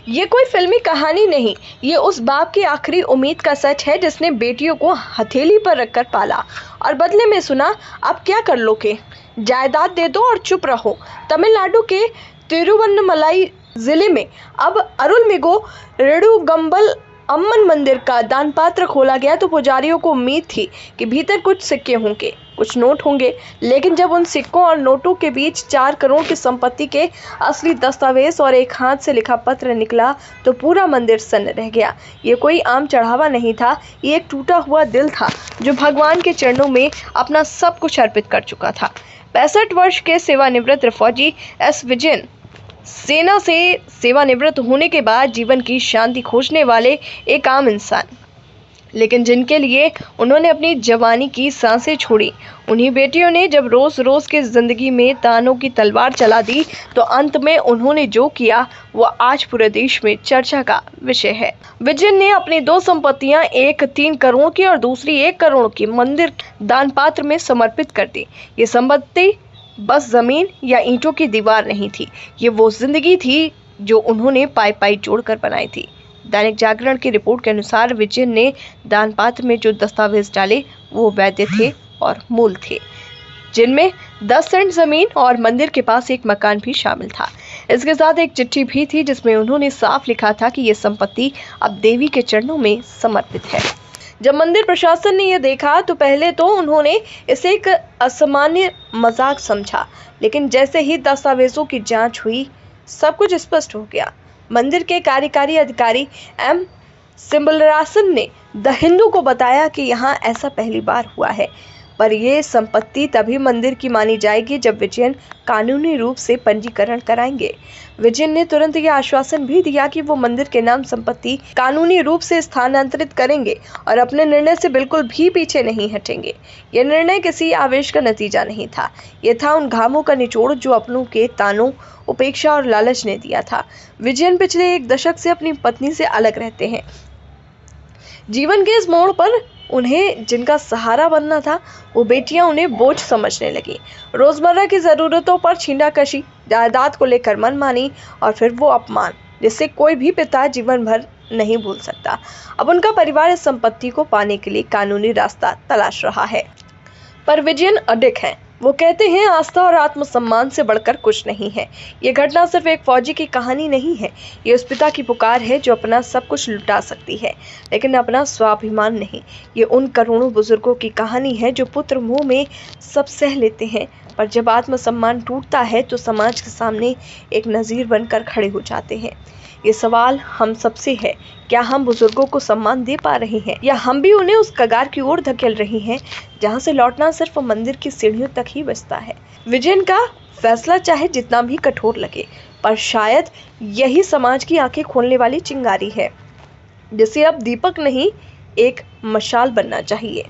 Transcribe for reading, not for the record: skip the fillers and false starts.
ये कोई फिल्मी कहानी नहीं, ये उस बाप की आखिरी उम्मीद का सच है जिसने बेटियों को हथेली पर रखकर पाला और बदले में सुना, अब क्या कर लोगे, जायदाद दे दो और चुप रहो। तमिलनाडु के तिरुवन्नमलाई जिले में अब अरुलमिगु रेणुगंबल अम्मन मंदिर का दान पात्र खोला गया तो पुजारियों को उम्मीद थी कि भीतर कुछ सिक्के होंगे, कुछ नोट होंगे, लेकिन जब उन सिक्कों और नोटों के बीच 4 करोड़ की संपत्ति के असली दस्तावेज और एक हाथ से लिखा पत्र निकला तो पूरा मंदिर सन्न रह गया। ये कोई आम चढ़ावा नहीं था, ये एक टूटा हुआ दिल था जो भगवान के चरणों में अपना सब कुछ अर्पित कर चुका था। 65 वर्ष के सेवानिवृत्त फौजी एस विजयन सेना से सेवानिवृत्त होने के बाद जीवन की शांति खोजने वाले एक आम इंसान, लेकिन जिनके लिए उन्होंने अपनी जवानी की सांसें छोड़ी। उन्हीं बेटियों ने जब रोज रोज के जिंदगी में तानों की तलवार चला दी तो अंत में उन्होंने जो किया वो आज पूरे देश में चर्चा का विषय है। विजयन ने अपनी 2 संपत्तियां, एक 3 करोड़ की और दूसरी 1 करोड़ की मंदिर दान पात्र में समर्पित कर दी। ये संपत्ति बस जमीन या ईंटों की दीवार नहीं थी, ये वो जिंदगी थी जो उन्होंने पाई पाई जोड़कर बनाई थी। दैनिक जागरण की रिपोर्ट के अनुसार विजयन ने दान पात्र में जो दस्तावेज डाले वो वैध थे और मूल थे, जिनमें 10 सेंट जमीन और मंदिर के पास एक मकान भी शामिल था। इसके साथ एक चिट्ठी भी थी जिसमें उन्होंने साफ लिखा था कि यह संपत्ति अब देवी के चरणों में समर्पित है। जब मंदिर प्रशासन ने यह देखा तो पहले तो उन्होंने इसे एक असामान्य मजाक समझा, लेकिन जैसे ही दस्तावेजों की जांच हुई सब कुछ स्पष्ट हो गया। मंदिर के कार्यकारी अधिकारी एम सिम्बलरासन ने द हिंदू को बताया कि यहाँ ऐसा पहली बार हुआ है, पर यह संपत्ति तभी मंदिर की मानी जाएगी जब विजयन कानूनी रूप से पंजीकरण कराएंगे। विजयन ने तुरंत यह आश्वासन भी दिया कि वो मंदिर के नाम संपत्ति कानूनी रूप से स्थानांतरित करेंगे और अपने निर्णय से बिल्कुल भी पीछे नहीं हटेंगे। यह निर्णय किसी आवेश का नतीजा नहीं था, यह था उन घावों का निचोड़ जो अपनों के तानों, उपेक्षा और लालच ने दिया था। विजयन पिछले 1 दशक से अपनी पत्नी से अलग रहते हैं। जीवन के इस मोड़ पर उन्हें जिनका सहारा बनना था वो बेटियां उन्हें बोझ समझने लगी। रोजमर्रा की जरूरतों पर छींटाकशी, जायदाद को लेकर मनमानी और फिर वो अपमान जिससे कोई भी पिता जीवन भर नहीं भूल सकता। अब उनका परिवार इस संपत्ति को पाने के लिए कानूनी रास्ता तलाश रहा है, पर विजयन अडिग हैं। वो कहते हैं आस्था और आत्मसम्मान से बढ़कर कुछ नहीं है। ये घटना सिर्फ एक फौजी की कहानी नहीं है, ये उस पिता की पुकार है जो अपना सब कुछ लुटा सकती है लेकिन अपना स्वाभिमान नहीं। ये उन करोड़ों बुजुर्गों की कहानी है जो पुत्र मुंह में सब सह लेते हैं, पर जब आत्मसम्मान टूटता है तो समाज के सामने एक नज़ीर बनकर खड़े हो जाते हैं। ये सवाल हम सबसे है, क्या हम बुजुर्गों को सम्मान दे पा रहे हैं या हम भी उन्हें उस कगार की ओर धकेल रहे हैं जहां से लौटना सिर्फ मंदिर की सीढ़ियों तक ही बचता है। विजयन का फैसला चाहे जितना भी कठोर लगे, पर शायद यही समाज की आंखें खोलने वाली चिंगारी है जिसे अब दीपक नहीं एक मशाल बनना चाहिए।